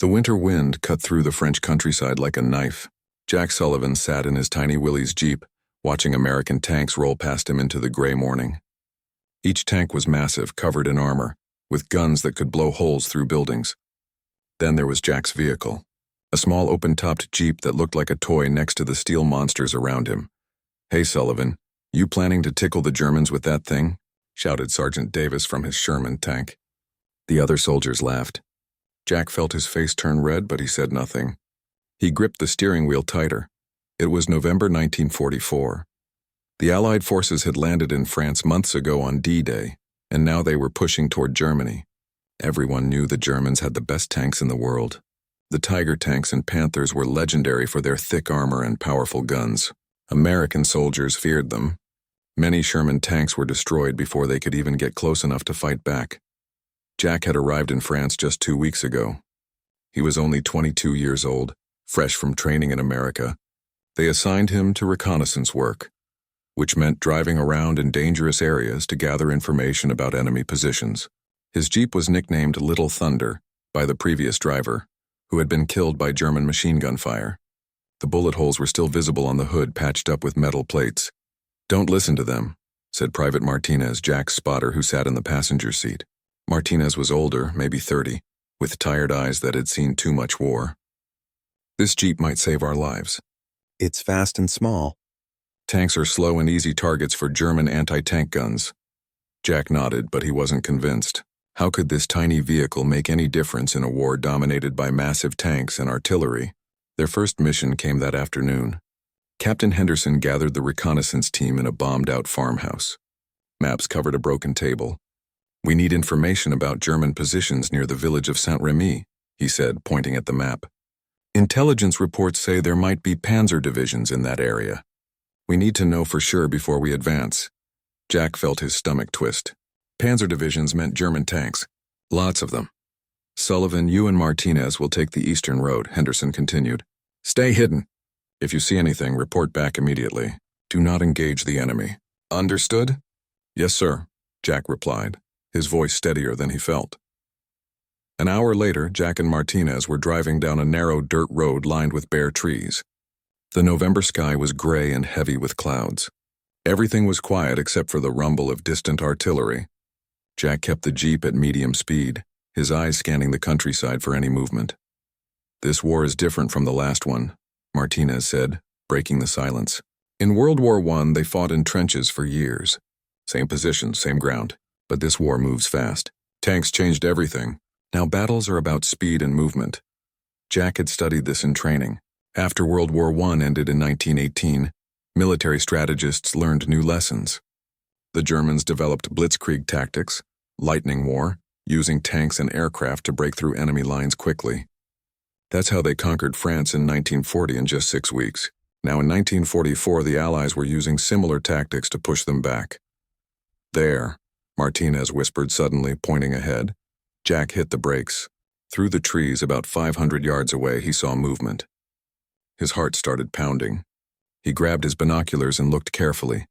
The winter wind cut through the French countryside like a knife. Jack Sullivan sat in his tiny Willys Jeep, watching American tanks roll past him into the gray morning. Each tank was massive, covered in armor, with guns that could blow holes through buildings. Then there was Jack's vehicle, a small open-topped Jeep that looked like a toy next to the steel monsters around him. "Hey, Sullivan, you planning to tickle the Germans with that thing?" shouted Sergeant Davis from his Sherman tank. The other soldiers laughed. Jack felt his face turn red, but he said nothing. He gripped the steering wheel tighter. It was November 1944. The Allied forces had landed in France months ago on D-Day, and now they were pushing toward Germany. Everyone knew the Germans had the best tanks in the world. The Tiger tanks and Panthers were legendary for their thick armor and powerful guns. American soldiers feared them. Many Sherman tanks were destroyed before they could even get close enough to fight back. Jack had arrived in France just 2 weeks ago. He was only 22 years old, fresh from training in America. They assigned him to reconnaissance work, which meant driving around in dangerous areas to gather information about enemy positions. His Jeep was nicknamed Little Thunder by the previous driver, who had been killed by German machine gun fire. The bullet holes were still visible on the hood, patched up with metal plates. "Don't listen to them," said Private Martinez, Jack's spotter who sat in the passenger seat. Martinez was older, maybe 30, with tired eyes that had seen too much war. "This Jeep might save our lives. It's fast and small." Tanks are slow and easy targets for German anti-tank guns." Jack nodded, but he wasn't convinced. How could this tiny vehicle make any difference in a war dominated by massive tanks and artillery? Their first mission came that afternoon. Captain Henderson gathered the reconnaissance team in a bombed-out farmhouse. Maps covered a broken table. "We need information about German positions near the village of Saint-Remy," he said, pointing at the map. "Intelligence reports say there might be panzer divisions in that area. We need to know for sure before we advance." Jack felt his stomach twist. Panzer divisions meant German tanks. Lots of them. "Sullivan, you and Martinez will take the eastern road," Henderson continued. "Stay hidden. If you see anything, report back immediately. Do not engage the enemy. Understood?" "Yes, sir," Jack replied, his voice steadier than he felt. An hour later, Jack and Martinez were driving down a narrow dirt road lined with bare trees. The November sky was gray and heavy with clouds. Everything was quiet except for the rumble of distant artillery. Jack kept the Jeep at medium speed, his eyes scanning the countryside for any movement. "This war is different from the last one," Martinez said, breaking the silence. "In World War I, they fought in trenches for years. Same positions, same ground. But this war moves fast. Tanks changed everything. Now battles are about speed and movement." Jack had studied this in training. After World War I ended in 1918, military strategists learned new lessons. The Germans developed blitzkrieg tactics, lightning war, using tanks and aircraft to break through enemy lines quickly. That's how they conquered France in 1940 in just 6 weeks. Now in 1944, the Allies were using similar tactics to push them back. "There," Martinez whispered suddenly, pointing ahead. Jack hit the brakes. Through the trees about 500 yards away, he saw movement. His heart started pounding. He grabbed his binoculars and looked carefully.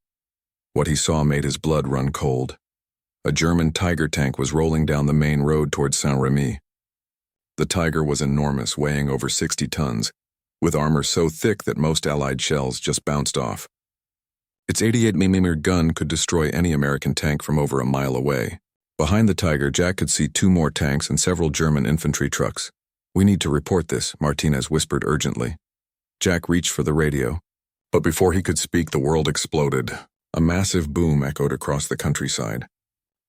What he saw made his blood run cold. A German Tiger tank was rolling down the main road towards Saint-Remy. The Tiger was enormous, weighing over 60 tons, with armor so thick that most Allied shells just bounced off. Its 88mm gun could destroy any American tank from over a mile away. Behind the Tiger, Jack could see 2 more tanks and several German infantry trucks. "We need to report this," Martinez whispered urgently. Jack reached for the radio. But before he could speak, the world exploded. A massive boom echoed across the countryside.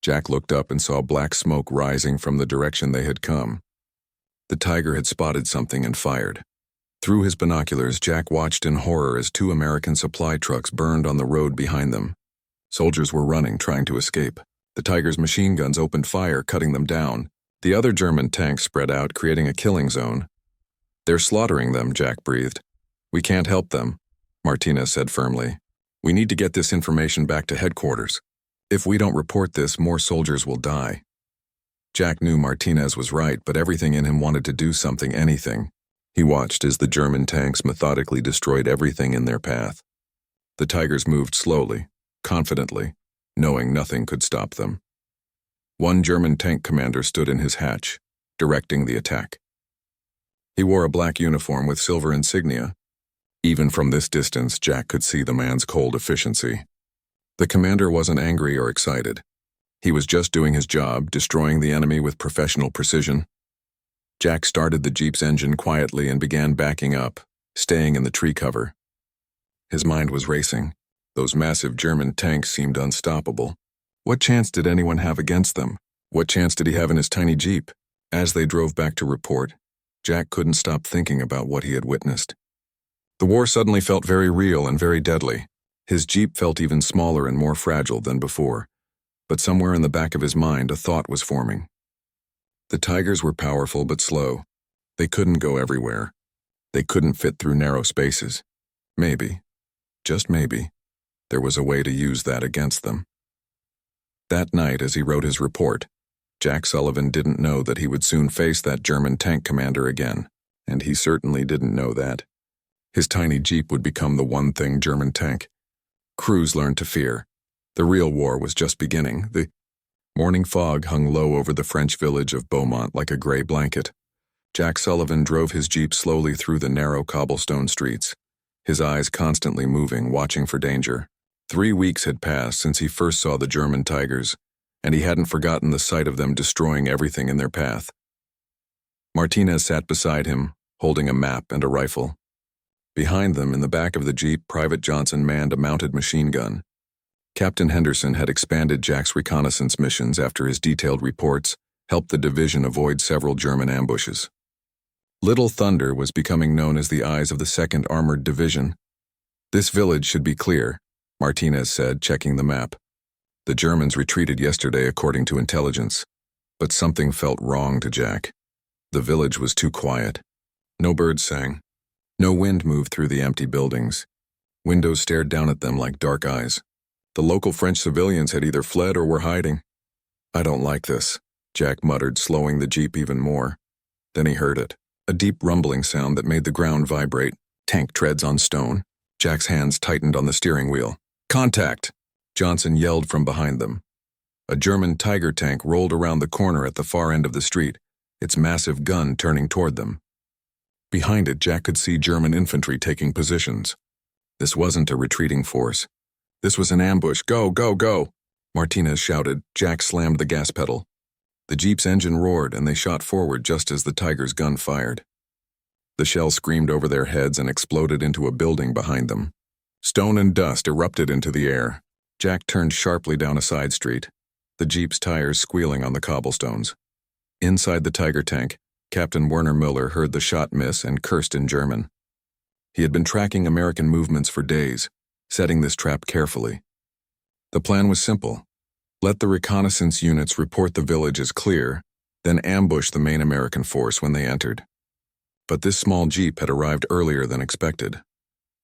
Jack looked up and saw black smoke rising from the direction they had come. The Tiger had spotted something and fired. Through his binoculars, Jack watched in horror as 2 American supply trucks burned on the road behind them. Soldiers were running, trying to escape. The Tiger's machine guns opened fire, cutting them down. The other German tanks spread out, creating a killing zone. "They're slaughtering them," Jack breathed. "We can't help them," Martinez said firmly. "We need to get this information back to headquarters. If we don't report this, more soldiers will die." Jack knew Martinez was right, but everything in him wanted to do something, anything. He watched as the German tanks methodically destroyed everything in their path. The Tigers moved slowly, confidently, knowing nothing could stop them. One German tank commander stood in his hatch, directing the attack. He wore a black uniform with silver insignia. Even from this distance, Jack could see the man's cold efficiency. The commander wasn't angry or excited. He was just doing his job, destroying the enemy with professional precision. Jack started the Jeep's engine quietly and began backing up, staying in the tree cover. His mind was racing. Those massive German tanks seemed unstoppable. What chance did anyone have against them? What chance did he have in his tiny Jeep? As they drove back to report, Jack couldn't stop thinking about what he had witnessed. The war suddenly felt very real and very deadly. His Jeep felt even smaller and more fragile than before, but somewhere in the back of his mind a thought was forming. The Tigers were powerful but slow. They couldn't go everywhere. They couldn't fit through narrow spaces. Maybe, just maybe, there was a way to use that against them. That night, as he wrote his report, Jack Sullivan didn't know that he would soon face that German tank commander again, and he certainly didn't know that. His tiny Jeep would become the one thing German tank crews learned to fear. The real war was just beginning. The morning fog hung low over the French village of Beaumont like a gray blanket. Jack Sullivan drove his Jeep slowly through the narrow cobblestone streets, his eyes constantly moving, watching for danger. 3 weeks had passed since he first saw the German Tigers, and he hadn't forgotten the sight of them destroying everything in their path. Martinez sat beside him, holding a map and a rifle. Behind them, in the back of the Jeep, Private Johnson manned a mounted machine gun. Captain Henderson had expanded Jack's reconnaissance missions after his detailed reports helped the division avoid several German ambushes. Little Thunder was becoming known as the eyes of the 2nd Armored Division. This village should be clear, Martinez said, checking the map. The Germans retreated yesterday according to intelligence, but something felt wrong to Jack. The village was too quiet. No birds sang. No wind moved through the empty buildings. Windows stared down at them like dark eyes. The local French civilians had either fled or were hiding. "I don't like this," Jack muttered, slowing the Jeep even more. Then he heard it, a deep rumbling sound that made the ground vibrate. Tank treads on stone. Jack's hands tightened on the steering wheel. "Contact!" Johnson yelled from behind them. A German Tiger tank rolled around the corner at the far end of the street, its massive gun turning toward them. Behind it, Jack could see German infantry taking positions. This wasn't a retreating force. This was an ambush. "Go, go, go!" Martinez shouted. Jack slammed the gas pedal. The Jeep's engine roared, and they shot forward just as the Tiger's gun fired. The shell screamed over their heads and exploded into a building behind them. Stone and dust erupted into the air. Jack turned sharply down a side street, the Jeep's tires squealing on the cobblestones. Inside the Tiger tank, Captain Werner Müller heard the shot miss and cursed in German. He had been tracking American movements for days, setting this trap carefully. The plan was simple. Let the reconnaissance units report the village as clear, then ambush the main American force when they entered. But this small Jeep had arrived earlier than expected.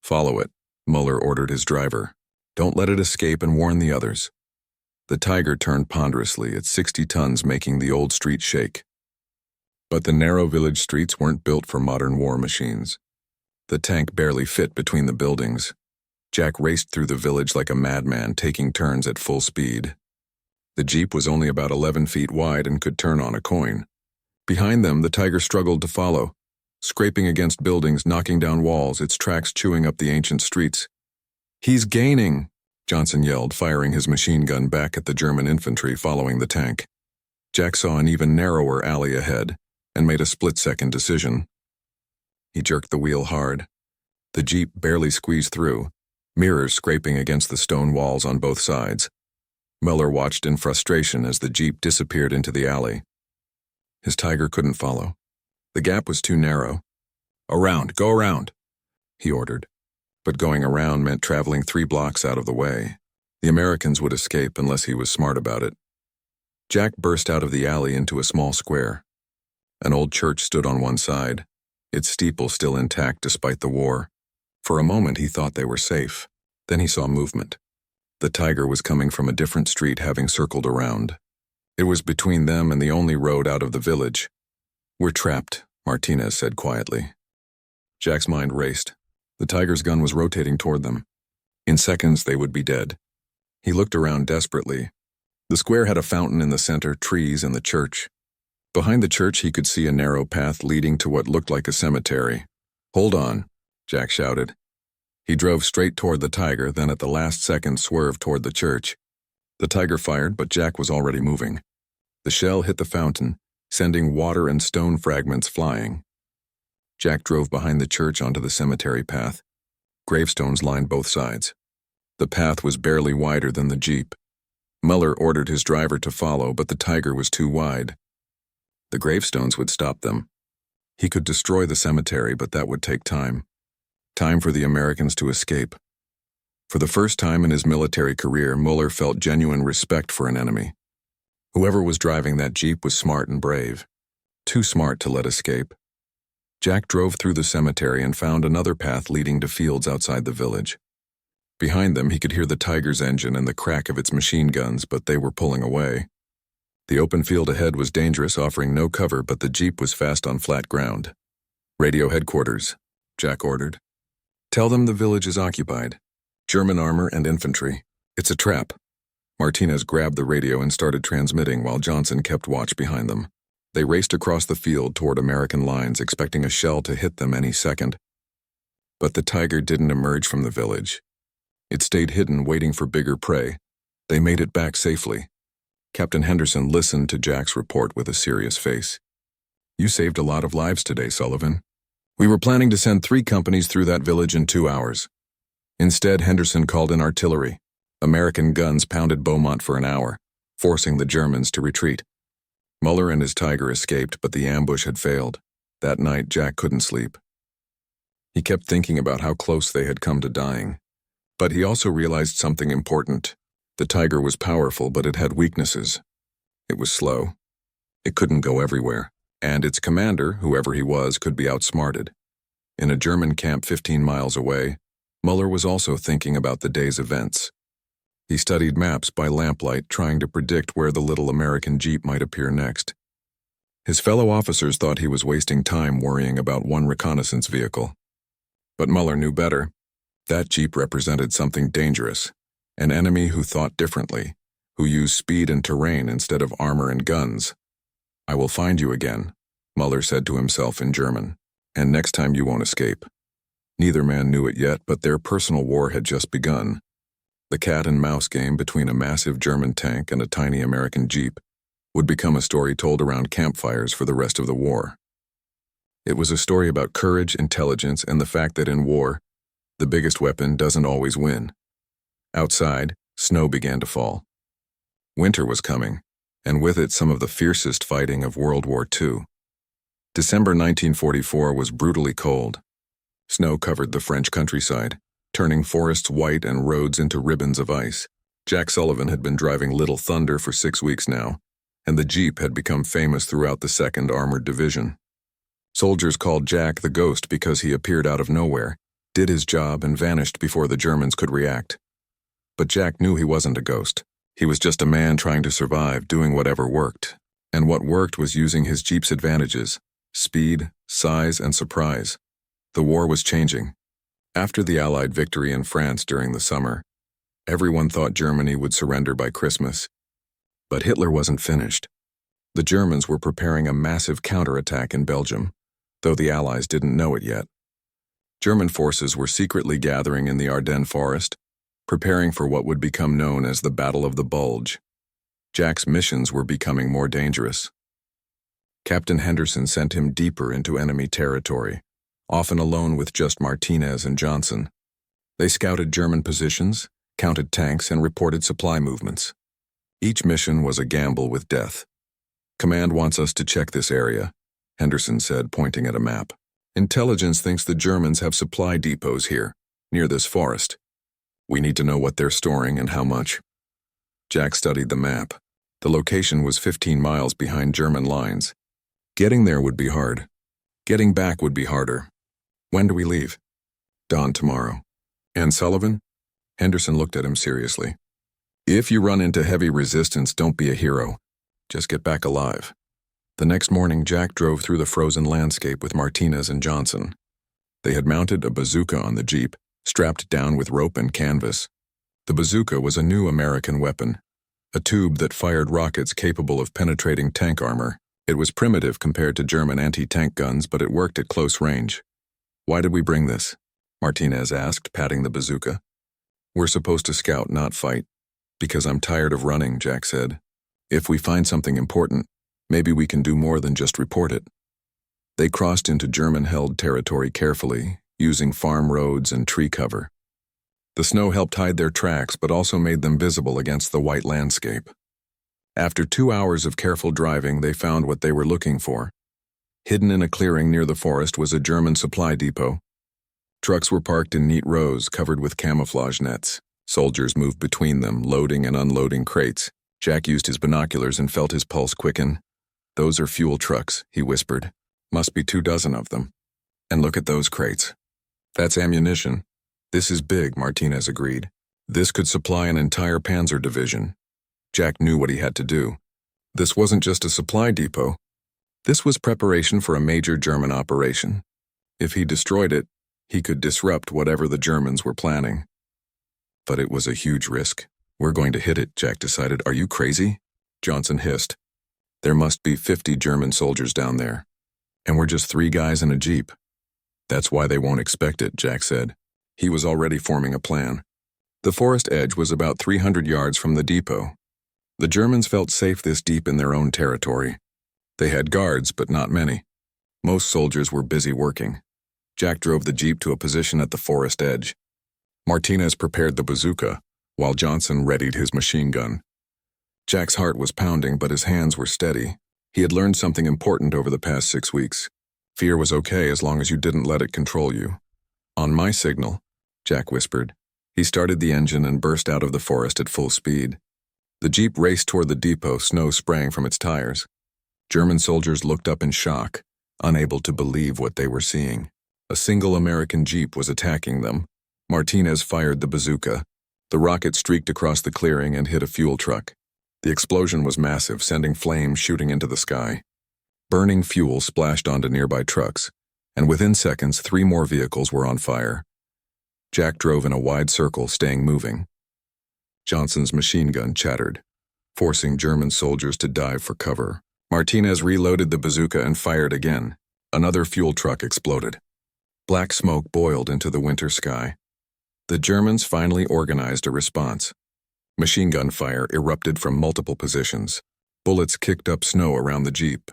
"Follow it," Müller ordered his driver. "Don't let it escape and warn the others." The Tiger turned ponderously, its 60 tons making the old street shake. But the narrow village streets weren't built for modern war machines. The tank barely fit between the buildings. Jack raced through the village like a madman, taking turns at full speed. The Jeep was only about 11 feet wide and could turn on a coin. Behind them, the Tiger struggled to follow, scraping against buildings, knocking down walls, its tracks chewing up the ancient streets. "He's gaining!" Johnson yelled, firing his machine gun back at the German infantry following the tank. Jack saw an even narrower alley ahead and made a split-second decision. He jerked the wheel hard. The Jeep barely squeezed through, mirrors scraping against the stone walls on both sides. Müller watched in frustration as the Jeep disappeared into the alley. His Tiger couldn't follow. The gap was too narrow. "Around, go around," he ordered. But going around meant traveling 3 blocks out of the way. The Americans would escape unless he was smart about it. Jack burst out of the alley into a small square. An old church stood on one side, its steeple still intact despite the war. For a moment he thought they were safe. Then he saw movement. The Tiger was coming from a different street, having circled around. It was between them and the only road out of the village. "We're trapped," Martinez said quietly. Jack's mind raced. The Tiger's gun was rotating toward them. In seconds, they would be dead. He looked around desperately. The square had a fountain in the center, trees, and the church. Behind the church, he could see a narrow path leading to what looked like a cemetery. "Hold on," Jack shouted. He drove straight toward the Tiger, then at the last second swerved toward the church. The Tiger fired, but Jack was already moving. The shell hit the fountain, sending water and stone fragments flying. Jack drove behind the church onto the cemetery path. Gravestones lined both sides. The path was barely wider than the Jeep. Muller ordered his driver to follow, but the Tiger was too wide. The gravestones would stop them. He could destroy the cemetery, but that would take time. Time for the Americans to escape. For the first time in his military career, Muller felt genuine respect for an enemy. Whoever was driving that Jeep was smart and brave. Too smart to let escape. Jack drove through the cemetery and found another path leading to fields outside the village. Behind them, he could hear the Tiger's engine and the crack of its machine guns, but they were pulling away. The open field ahead was dangerous, offering no cover, but the Jeep was fast on flat ground. "Radio headquarters," Jack ordered. "Tell them the village is occupied. German armor and infantry. It's a trap." Martinez grabbed the radio and started transmitting while Johnson kept watch behind them. They raced across the field toward American lines, expecting a shell to hit them any second. But the Tiger didn't emerge from the village. It stayed hidden, waiting for bigger prey. They made it back safely. Captain Henderson listened to Jack's report with a serious face. "You saved a lot of lives today, Sullivan. We were planning to send 3 companies through that village in 2 hours. Instead, Henderson called in artillery. American guns pounded Beaumont for an hour, forcing the Germans to retreat. Muller and his Tiger escaped, but the ambush had failed. That night, Jack couldn't sleep. He kept thinking about how close they had come to dying. But he also realized something important. The Tiger was powerful, but it had weaknesses. It was slow. It couldn't go everywhere, and its commander, whoever he was, could be outsmarted. In a German camp 15 miles away, Muller was also thinking about the day's events. He studied maps by lamplight, trying to predict where the little American Jeep might appear next. His fellow officers thought he was wasting time worrying about one reconnaissance vehicle. But Muller knew better. That Jeep represented something dangerous, an enemy who thought differently, who used speed and terrain instead of armor and guns. "I will find you again," Muller said to himself in German, "and next time you won't escape." Neither man knew it yet, but their personal war had just begun. The cat-and-mouse game between a massive German tank and a tiny American Jeep would become a story told around campfires for the rest of the war. It was a story about courage, intelligence, and the fact that in war, the biggest weapon doesn't always win. Outside, snow began to fall. Winter was coming, and with it some of the fiercest fighting of World War II. December 1944 was brutally cold. Snow covered the French countryside, turning forests white and roads into ribbons of ice. Jack Sullivan had been driving Little Thunder for 6 weeks now, and the Jeep had become famous throughout the 2nd Armored Division. Soldiers called Jack the Ghost because he appeared out of nowhere, did his job, and vanished before the Germans could react. But Jack knew he wasn't a ghost. He was just a man trying to survive, doing whatever worked. And what worked was using his Jeep's advantages: speed, size, and surprise. The war was changing. After the Allied victory in France during the summer, everyone thought Germany would surrender by Christmas. But Hitler wasn't finished. The Germans were preparing a massive counterattack in Belgium, though the Allies didn't know it yet. German forces were secretly gathering in the Ardennes forest, preparing for what would become known as the Battle of the Bulge. Jack's missions were becoming more dangerous. Captain Henderson sent him deeper into enemy territory, often alone with just Martinez and Johnson. They scouted German positions, counted tanks, and reported supply movements. Each mission was a gamble with death. "Command wants us to check this area," Henderson said, pointing at a map. "Intelligence thinks the Germans have supply depots here, near this forest. We need to know what they're storing and how much." Jack studied the map. The location was 15 miles behind German lines. Getting there would be hard. Getting back would be harder. "When do we leave?" "Dawn tomorrow." "And Sullivan?" Henderson looked at him seriously. "If you run into heavy resistance, don't be a hero. Just get back alive." The next morning, Jack drove through the frozen landscape with Martinez and Johnson. They had mounted a bazooka on the Jeep, strapped down with rope and canvas. The bazooka was a new American weapon, a tube that fired rockets capable of penetrating tank armor. It was primitive compared to German anti-tank guns, but it worked at close range. "Why did we bring this?" Martinez asked, patting the bazooka. "We're supposed to scout, not fight." "Because I'm tired of running," Jack said. "If we find something important, maybe we can do more than just report it." They crossed into German-held territory carefully, using farm roads and tree cover. The snow helped hide their tracks, but also made them visible against the white landscape. After 2 hours of careful driving, they found what they were looking for. Hidden in a clearing near the forest was a German supply depot. Trucks were parked in neat rows, covered with camouflage nets. Soldiers moved between them, loading and unloading crates. Jack used his binoculars and felt his pulse quicken. "Those are fuel trucks," he whispered. "Must be 24 of them. And look at those crates. That's ammunition." "This is big," Martinez agreed. "This could supply an entire panzer division." Jack knew what he had to do. This wasn't just a supply depot. This was preparation for a major German operation. If he destroyed it, he could disrupt whatever the Germans were planning. But it was a huge risk. "We're going to hit it," Jack decided. "Are you crazy?" Johnson hissed. "There must be 50 German soldiers down there. And we're just 3 guys in a jeep." "That's why they won't expect it," Jack said. He was already forming a plan. The forest edge was about 300 yards from the depot. The Germans felt safe this deep in their own territory. They had guards, but not many. Most soldiers were busy working. Jack drove the jeep to a position at the forest edge. Martinez prepared the bazooka, while Johnson readied his machine gun. Jack's heart was pounding, but his hands were steady. He had learned something important over the past 6 weeks. Fear was okay as long as you didn't let it control you. "On my signal," Jack whispered. He started the engine and burst out of the forest at full speed. The jeep raced toward the depot, snow spraying from its tires. German soldiers looked up in shock, unable to believe what they were seeing. A single American jeep was attacking them. Martinez fired the bazooka. The rocket streaked across the clearing and hit a fuel truck. The explosion was massive, sending flames shooting into the sky. Burning fuel splashed onto nearby trucks, and within seconds 3 more vehicles were on fire. Jack drove in a wide circle, staying moving. Johnson's machine gun chattered, forcing German soldiers to dive for cover. Martinez reloaded the bazooka and fired again. Another fuel truck exploded. Black smoke boiled into the winter sky. The Germans finally organized a response. Machine gun fire erupted from multiple positions. Bullets kicked up snow around the jeep.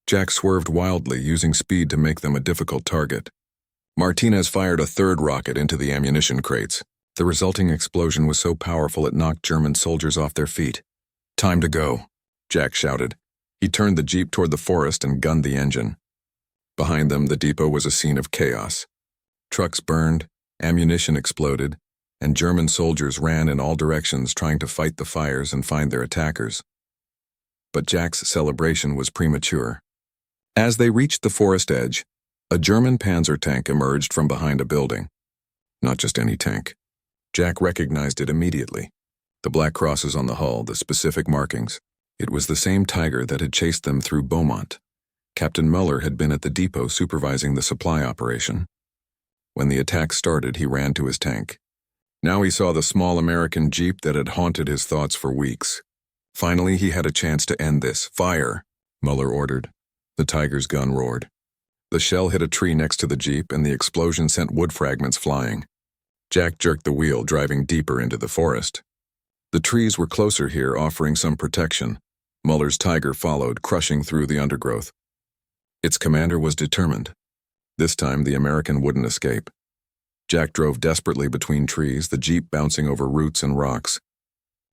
Jack swerved wildly, using speed to make them a difficult target. Martinez fired a 3rd rocket into the ammunition crates. The resulting explosion was so powerful it knocked German soldiers off their feet. "Time to go," Jack shouted. He turned the jeep toward the forest and gunned the engine. Behind them, the depot was a scene of chaos. Trucks burned, ammunition exploded, and German soldiers ran in all directions trying to fight the fires and find their attackers. But Jack's celebration was premature. As they reached the forest edge, a German panzer tank emerged from behind a building. Not just any tank. Jack recognized it immediately. The black crosses on the hull, the specific markings. It was the same Tiger that had chased them through Beaumont. Captain Muller had been at the depot supervising the supply operation. When the attack started, he ran to his tank. Now he saw the small American jeep that had haunted his thoughts for weeks. Finally, he had a chance to end this. "Fire," Muller ordered. The Tiger's gun roared. The shell hit a tree next to the jeep, and the explosion sent wood fragments flying. Jack jerked the wheel, driving deeper into the forest. The trees were closer here, offering some protection. Muller's Tiger followed, crushing through the undergrowth. Its commander was determined. This time, the American wouldn't escape. Jack drove desperately between trees, the jeep bouncing over roots and rocks.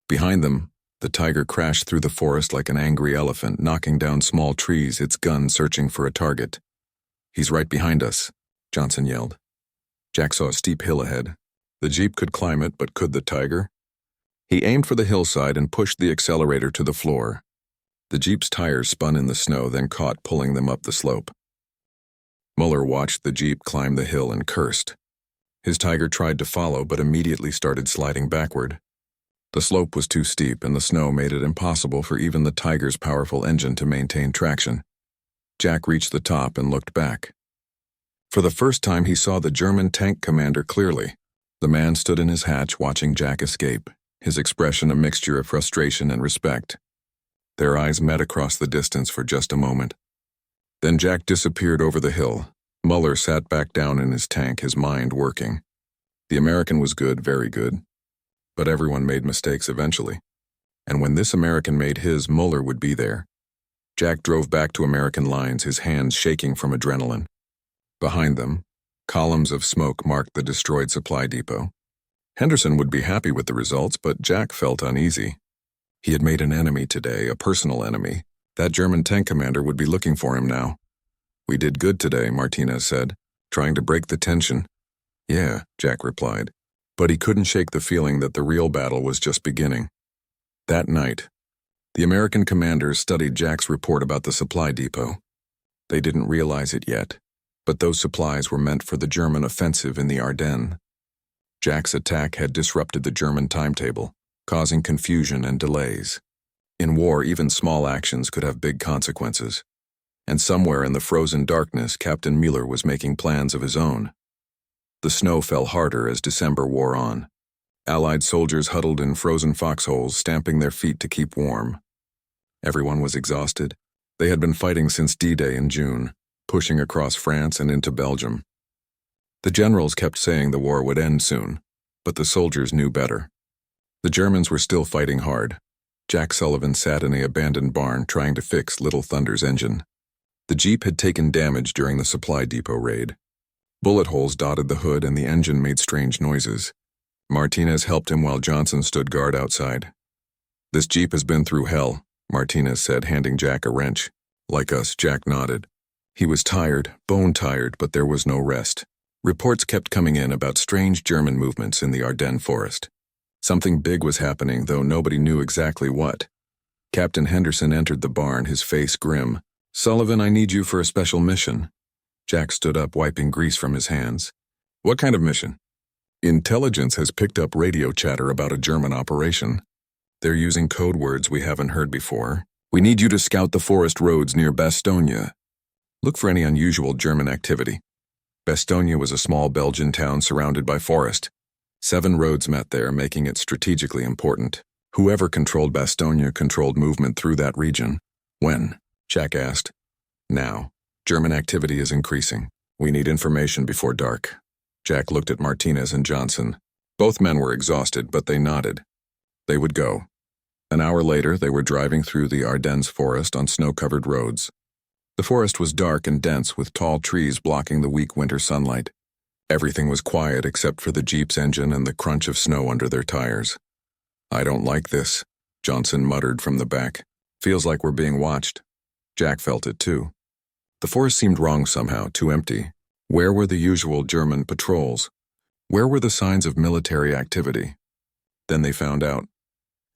Behind them, the Tiger crashed through the forest like an angry elephant, knocking down small trees, its gun searching for a target. "He's right behind us," Johnson yelled. Jack saw a steep hill ahead. The jeep could climb it, but could the Tiger? He aimed for the hillside and pushed the accelerator to the floor. The jeep's tires spun in the snow, then caught, pulling them up the slope. Muller watched the jeep climb the hill and cursed. His Tiger tried to follow, but immediately started sliding backward. The slope was too steep, and the snow made it impossible for even the Tiger's powerful engine to maintain traction. Jack reached the top and looked back. For the first time, he saw the German tank commander clearly. The man stood in his hatch watching Jack escape, his expression a mixture of frustration and respect. Their eyes met across the distance for just a moment. Then Jack disappeared over the hill. Muller sat back down in his tank, his mind working. The American was good, very good. But everyone made mistakes eventually. And when this American made his, Muller would be there. Jack drove back to American lines, his hands shaking from adrenaline. Behind them, columns of smoke marked the destroyed supply depot. Henderson would be happy with the results, but Jack felt uneasy. He had made an enemy today, a personal enemy. That German tank commander would be looking for him now. "We did good today," Martinez said, trying to break the tension. "Yeah," Jack replied, but he couldn't shake the feeling that the real battle was just beginning. That night, the American commanders studied Jack's report about the supply depot. They didn't realize it yet, but those supplies were meant for the German offensive in the Ardennes. Jack's attack had disrupted the German timetable, causing confusion and delays. In war, even small actions could have big consequences. And somewhere in the frozen darkness, Captain Mueller was making plans of his own. The snow fell harder as December wore on. Allied soldiers huddled in frozen foxholes, stamping their feet to keep warm. Everyone was exhausted. They had been fighting since D-Day in June, pushing across France and into Belgium. The generals kept saying the war would end soon, but the soldiers knew better. The Germans were still fighting hard. Jack Sullivan sat in the abandoned barn trying to fix Little Thunder's engine. The Jeep had taken damage during the supply depot raid. Bullet holes dotted the hood and the engine made strange noises. Martinez helped him while Johnson stood guard outside. "This Jeep has been through hell," Martinez said, handing Jack a wrench. "Like us," Jack nodded. He was tired, bone-tired, but there was no rest. Reports kept coming in about strange German movements in the Ardennes forest. Something big was happening, though nobody knew exactly what. Captain Henderson entered the barn, his face grim. "Sullivan, I need you for a special mission." Jack stood up, wiping grease from his hands. "What kind of mission?" "Intelligence has picked up radio chatter about a German operation. They're using code words we haven't heard before. We need you to scout the forest roads near Bastogne. Look for any unusual German activity." Bastogne was a small Belgian town surrounded by forest. 7 roads met there, making it strategically important. Whoever controlled Bastogne controlled movement through that region. "When?" Jack asked. "Now. German activity is increasing. We need information before dark." Jack looked at Martinez and Johnson. Both men were exhausted, but they nodded. They would go. An hour later, they were driving through the Ardennes forest on snow-covered roads. The forest was dark and dense, with tall trees blocking the weak winter sunlight. Everything was quiet except for the Jeep's engine and the crunch of snow under their tires. "I don't like this," Johnson muttered from the back. "Feels like we're being watched." Jack felt it too. The forest seemed wrong somehow, too empty. Where were the usual German patrols? Where were the signs of military activity? Then they found out.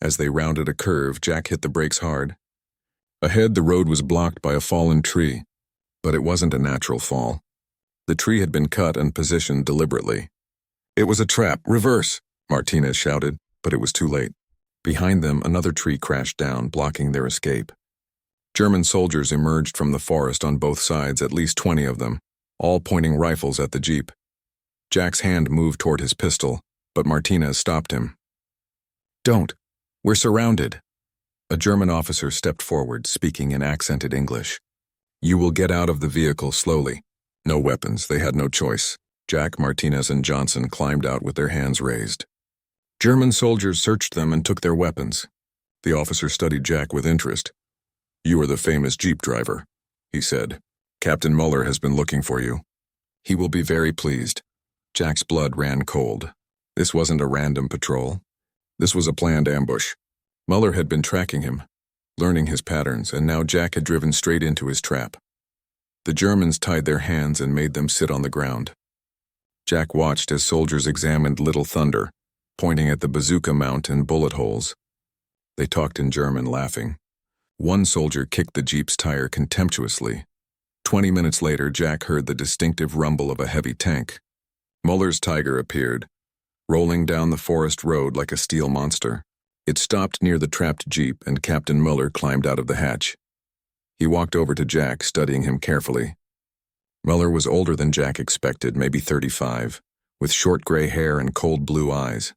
As they rounded a curve, Jack hit the brakes hard. Ahead, the road was blocked by a fallen tree, but it wasn't a natural fall. The tree had been cut and positioned deliberately. "It was a trap! Reverse!" Martinez shouted, but it was too late. Behind them, another tree crashed down, blocking their escape. German soldiers emerged from the forest on both sides, at least 20 of them, all pointing rifles at the Jeep. Jack's hand moved toward his pistol, but Martinez stopped him. "Don't. We're surrounded." A German officer stepped forward, speaking in accented English. "You will get out of the vehicle slowly." No weapons, they had no choice. Jack, Martinez, and Johnson climbed out with their hands raised. German soldiers searched them and took their weapons. The officer studied Jack with interest. "You are the famous Jeep driver," he said. "Captain Muller has been looking for you. He will be very pleased." Jack's blood ran cold. This wasn't a random patrol. This was a planned ambush. Muller had been tracking him, learning his patterns, and now Jack had driven straight into his trap. The Germans tied their hands and made them sit on the ground. Jack watched as soldiers examined Little Thunder, pointing at the bazooka mount and bullet holes. They talked in German, laughing. One soldier kicked the Jeep's tire contemptuously. 20 minutes later, Jack heard the distinctive rumble of a heavy tank. Muller's Tiger appeared, rolling down the forest road like a steel monster. It stopped near the trapped Jeep, and Captain Muller climbed out of the hatch. He walked over to Jack, studying him carefully. Muller was older than Jack expected, maybe 35, with short gray hair and cold blue eyes.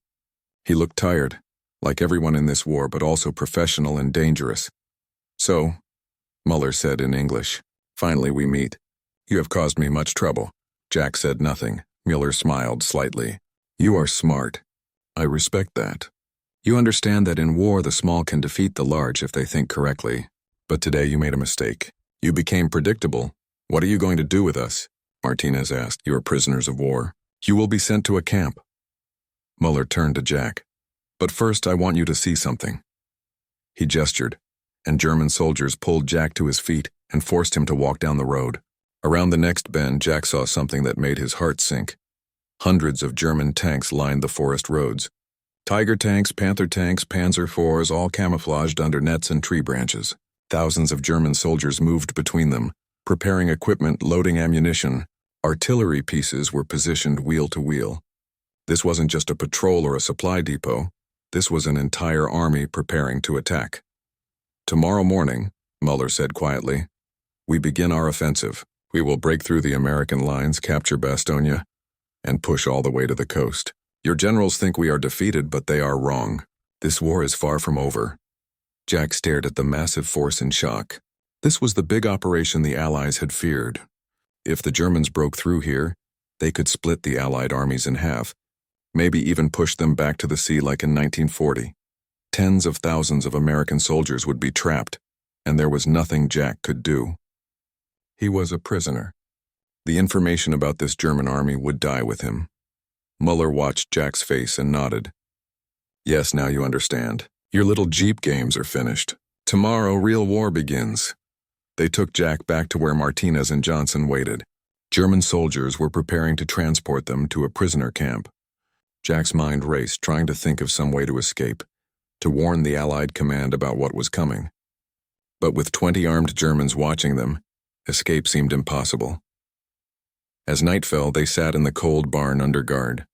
He looked tired, like everyone in this war, but also professional and dangerous. So, Muller said in English, finally we meet. You have caused me much trouble. Jack said nothing. Muller smiled slightly. You are smart. I respect that. You understand that in war the small can defeat the large if they think correctly. But today you made a mistake. You became predictable. What are you going to do with us? Martinez asked. You are prisoners of war. You will be sent to a camp. Muller turned to Jack. But first I want you to see something. He gestured, and German soldiers pulled Jack to his feet and forced him to walk down the road. Around the next bend, Jack saw something that made his heart sink. Hundreds of German tanks lined the forest roads. Tiger tanks, Panther tanks, Panzer IVs, all camouflaged under nets and tree branches. Thousands of German soldiers moved between them, preparing equipment, loading ammunition. Artillery pieces were positioned wheel to wheel. This wasn't just a patrol or a supply depot. This was an entire army preparing to attack. Tomorrow morning, Muller said quietly, we begin our offensive. We will break through the American lines, capture Bastogne, and push all the way to the coast. Your generals think we are defeated, but they are wrong. This war is far from over. Jack stared at the massive force in shock. This was the big operation the Allies had feared. If the Germans broke through here, they could split the Allied armies in half, maybe even push them back to the sea like in 1940. Tens of thousands of American soldiers would be trapped, and there was nothing Jack could do. He was a prisoner. The information about this German army would die with him. Muller watched Jack's face and nodded. Yes, now you understand. Your little Jeep games are finished. Tomorrow, real war begins. They took Jack back to where Martinez and Johnson waited. German soldiers were preparing to transport them to a prisoner camp. Jack's mind raced, trying to think of some way to escape, to warn the Allied command about what was coming. But with 20 armed Germans watching them, escape seemed impossible. As night fell, they sat in the cold barn under guard.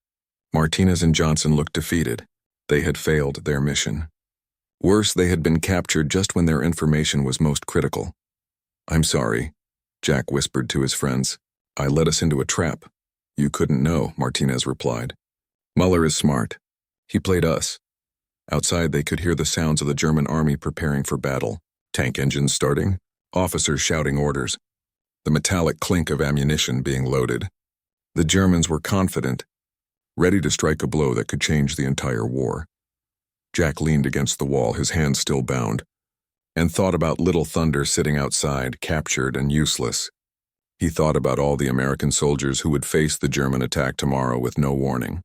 Martinez and Johnson looked defeated. They had failed their mission. Worse, they had been captured just when their information was most critical. I'm sorry, Jack whispered to his friends. I led us into a trap. You couldn't know, Martinez replied. Muller is smart. He played us. Outside, they could hear the sounds of the German army preparing for battle. Tank engines starting, officers shouting orders, the metallic clink of ammunition being loaded. The Germans were confident, ready to strike a blow that could change the entire war. Jack leaned against the wall, his hands still bound, and thought about Little Thunder sitting outside, captured and useless. He thought about all the American soldiers who would face the German attack tomorrow with no warning.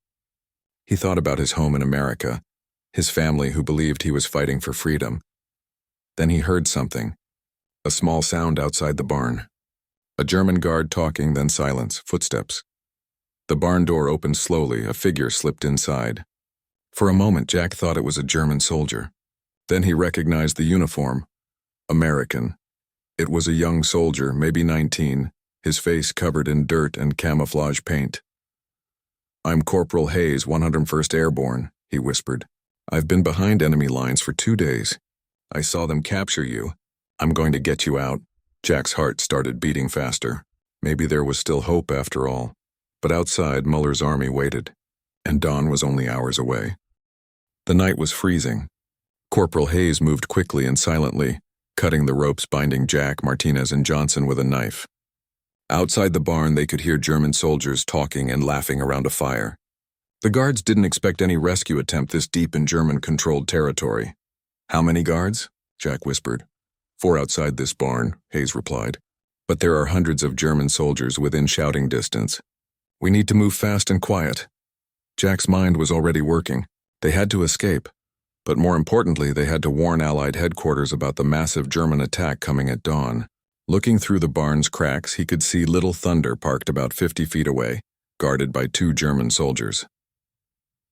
He thought about his home in America, his family who believed he was fighting for freedom. Then he heard something, a small sound outside the barn. A German guard talking, then silence, footsteps. The barn door opened slowly, a figure slipped inside. For a moment, Jack thought it was a German soldier. Then he recognized the uniform. American. It was a young soldier, maybe 19, his face covered in dirt and camouflage paint. I'm Corporal Hayes, 101st Airborne, he whispered. I've been behind enemy lines for 2 days. I saw them capture you. I'm going to get you out. Jack's heart started beating faster. Maybe there was still hope after all. But outside, Muller's army waited, and dawn was only hours away. The night was freezing. Corporal Hayes moved quickly and silently, cutting the ropes binding Jack, Martinez, and Johnson with a knife. Outside the barn, they could hear German soldiers talking and laughing around a fire. The guards didn't expect any rescue attempt this deep in German-controlled territory. How many guards? Jack whispered. 4 outside this barn, Hayes replied. But there are hundreds of German soldiers within shouting distance. We need to move fast and quiet. Jack's mind was already working. They had to escape. But more importantly, they had to warn Allied headquarters about the massive German attack coming at dawn. Looking through the barn's cracks, he could see Little Thunder parked about 50 feet away, guarded by 2 German soldiers.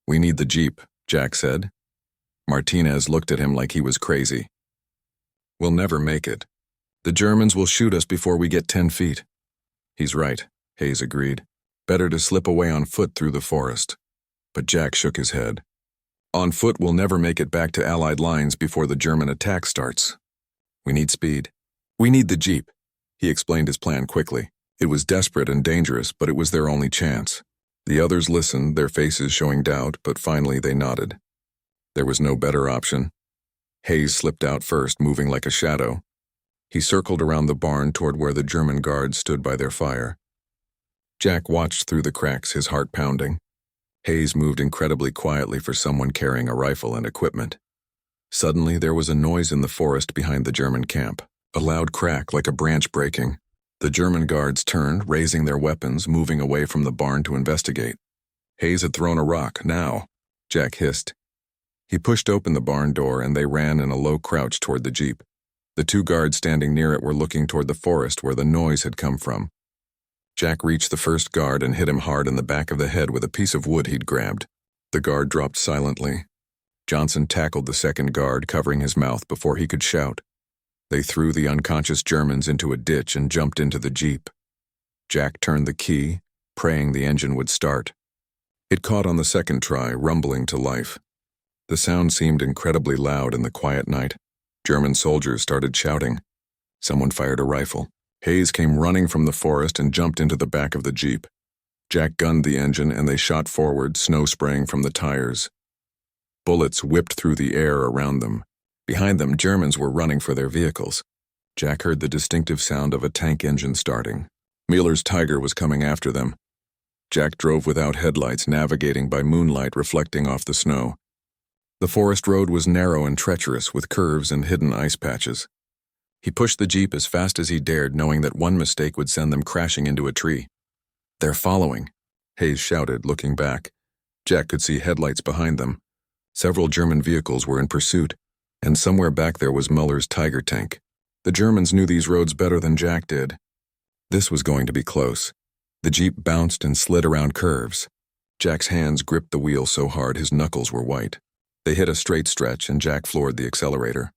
We need the Jeep, Jack said. Martinez looked at him like he was crazy. We'll never make it. The Germans will shoot us before we get 10 feet. He's right, Hayes agreed. Better to slip away on foot through the forest. But Jack shook his head. On foot, we'll never make it back to Allied lines before the German attack starts. We need speed. We need the Jeep. He explained his plan quickly. It was desperate and dangerous, but it was their only chance. The others listened, their faces showing doubt, but finally they nodded. There was no better option. Hayes slipped out first, moving like a shadow. He circled around the barn toward where the German guards stood by their fire. Jack watched through the cracks, his heart pounding. Hayes moved incredibly quietly for someone carrying a rifle and equipment. Suddenly, there was a noise in the forest behind the German camp, a loud crack like a branch breaking. The German guards turned, raising their weapons, moving away from the barn to investigate. Hayes had thrown a rock. Now, Jack hissed. He pushed open the barn door and they ran in a low crouch toward the jeep. The two guards standing near it were looking toward the forest where the noise had come from. Jack reached the first guard and hit him hard in the back of the head with a piece of wood he'd grabbed. The guard dropped silently. Johnson tackled the second guard, covering his mouth before he could shout. They threw the unconscious Germans into a ditch and jumped into the jeep. Jack turned the key, praying the engine would start. It caught on the second try, rumbling to life. The sound seemed incredibly loud in the quiet night. German soldiers started shouting. Someone fired a rifle. Hayes came running from the forest and jumped into the back of the jeep. Jack gunned the engine and they shot forward, snow spraying from the tires. Bullets whipped through the air around them. Behind them, Germans were running for their vehicles. Jack heard the distinctive sound of a tank engine starting. Mueller's Tiger was coming after them. Jack drove without headlights, navigating by moonlight reflecting off the snow. The forest road was narrow and treacherous, with curves and hidden ice patches. He pushed the jeep as fast as he dared, knowing that one mistake would send them crashing into a tree. "They're following," Hayes shouted, looking back. Jack could see headlights behind them. Several German vehicles were in pursuit, and somewhere back there was Mueller's Tiger tank. The Germans knew these roads better than Jack did. This was going to be close. The jeep bounced and slid around curves. Jack's hands gripped the wheel so hard his knuckles were white. They hit a straight stretch and Jack floored the accelerator.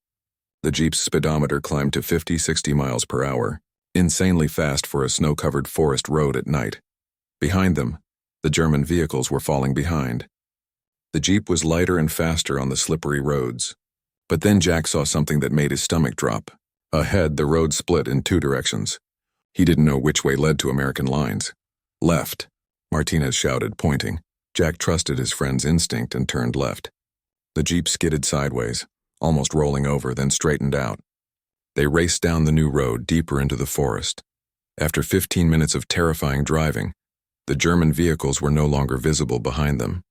The jeep's speedometer climbed to 50-60 miles per hour, insanely fast for a snow-covered forest road at night. Behind them, the German vehicles were falling behind. The jeep was lighter and faster on the slippery roads. But then Jack saw something that made his stomach drop. Ahead, the road split in two directions. He didn't know which way led to American lines. "Left," Martinez shouted, pointing. Jack trusted his friend's instinct and turned left. The jeep skidded sideways, almost rolling over, then straightened out. They raced down the new road deeper into the forest. After 15 minutes of terrifying driving, the German vehicles were no longer visible behind them.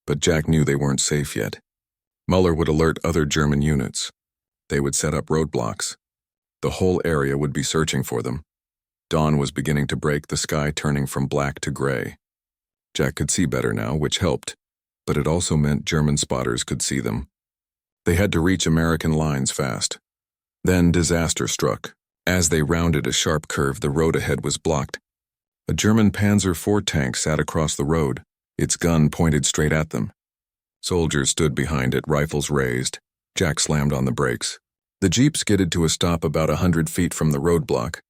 But Jack knew they weren't safe yet. Mueller would alert other German units. They would set up roadblocks. The whole area would be searching for them. Dawn was beginning to break, the sky turning from black to gray. Jack could see better now, which helped, but it also meant German spotters could see them. They had to reach American lines fast. Then disaster struck. As they rounded a sharp curve, the road ahead was blocked. A German Panzer IV tank sat across the road, its gun pointed straight at them. Soldiers stood behind it, rifles raised. Jack slammed on the brakes. The jeep skidded to a stop about 100 feet from the roadblock.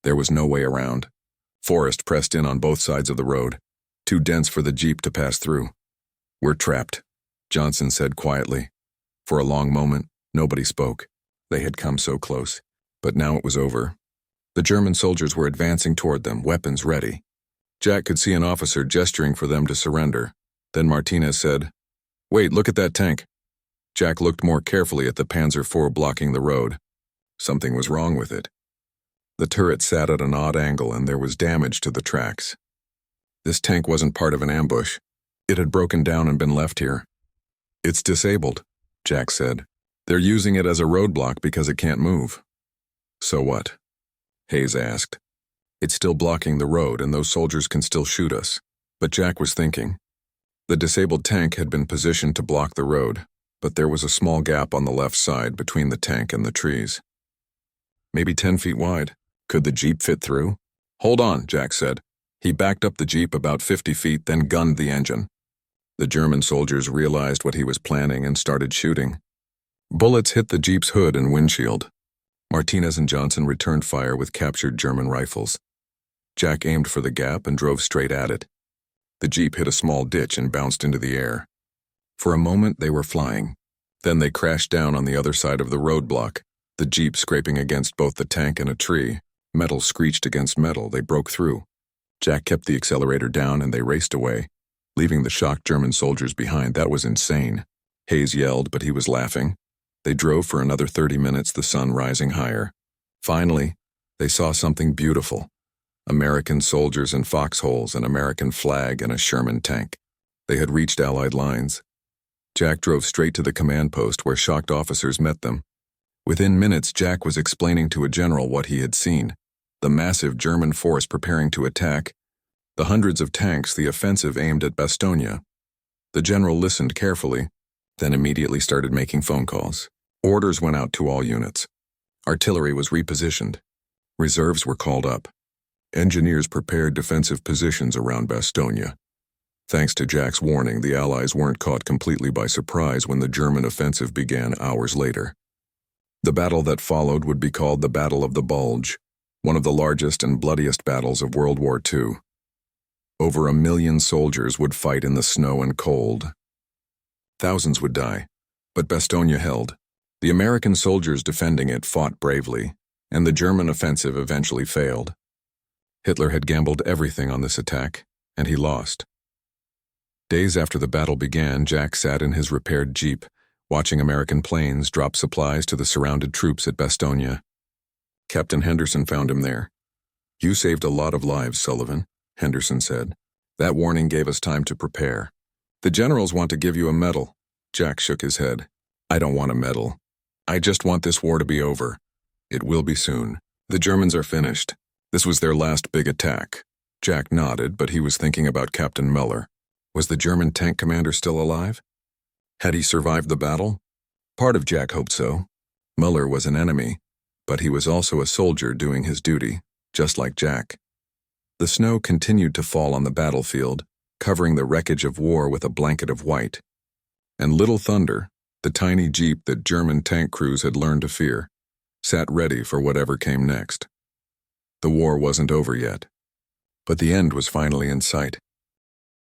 There was no way around. Forest pressed in on both sides of the road, too dense for the jeep to pass through. "We're trapped," Johnson said quietly. For a long moment, nobody spoke. They had come so close, but now it was over. The German soldiers were advancing toward them, weapons ready. Jack could see an officer gesturing for them to surrender. Then Martinez said, "Wait, look at that tank." Jack looked more carefully at the Panzer IV blocking the road. Something was wrong with it. The turret sat at an odd angle and there was damage to the tracks. This tank wasn't part of an ambush. It had broken down and been left here. "It's disabled," Jack said. "They're using it as a roadblock because it can't move." "So what?" Hayes asked. "It's still blocking the road and those soldiers can still shoot us." But Jack was thinking. The disabled tank had been positioned to block the road, but there was a small gap on the left side between the tank and the trees. Maybe 10 feet wide. Could the jeep fit through? "Hold on," Jack said. He backed up the jeep about 50 feet, then gunned the engine. The German soldiers realized what he was planning and started shooting. Bullets hit the jeep's hood and windshield. Martinez and Johnson returned fire with captured German rifles. Jack aimed for the gap and drove straight at it. The jeep hit a small ditch and bounced into the air. For a moment, they were flying. Then they crashed down on the other side of the roadblock, the jeep scraping against both the tank and a tree. Metal screeched against metal. They broke through. Jack kept the accelerator down and they raced away, leaving the shocked German soldiers behind. That was insane. Hayes yelled, but he was laughing. They drove for another 30 minutes, the sun rising higher. Finally, they saw something beautiful. American soldiers in foxholes, an American flag, and a Sherman tank. They had reached Allied lines. Jack drove straight to the command post where shocked officers met them. Within minutes, Jack was explaining to a general what he had seen. The massive German force preparing to attack. The hundreds of tanks, the offensive aimed at Bastogne. The general listened carefully, then immediately started making phone calls. Orders went out to all units. Artillery was repositioned. Reserves were called up. Engineers prepared defensive positions around Bastogne. Thanks to Jack's warning, the Allies weren't caught completely by surprise when the German offensive began hours later. The battle that followed would be called the Battle of the Bulge, one of the largest and bloodiest battles of World War II. Over 1 million soldiers would fight in the snow and cold. Thousands would die, but Bastogne held. The American soldiers defending it fought bravely, and the German offensive eventually failed. Hitler had gambled everything on this attack, and he lost. Days after the battle began, Jack sat in his repaired Jeep, watching American planes drop supplies to the surrounded troops at Bastogne. Captain Henderson found him there. "You saved a lot of lives, Sullivan," Henderson said. "That warning gave us time to prepare. The generals want to give you a medal." Jack shook his head. "I don't want a medal. I just want this war to be over. It will be soon. The Germans are finished. This was their last big attack." Jack nodded, but he was thinking about Captain Muller. Was the German tank commander still alive? Had he survived the battle? Part of Jack hoped so. Muller was an enemy, but he was also a soldier doing his duty, just like Jack. The snow continued to fall on the battlefield, covering the wreckage of war with a blanket of white. And Little Thunder, the tiny jeep that German tank crews had learned to fear, sat ready for whatever came next. The war wasn't over yet, but the end was finally in sight.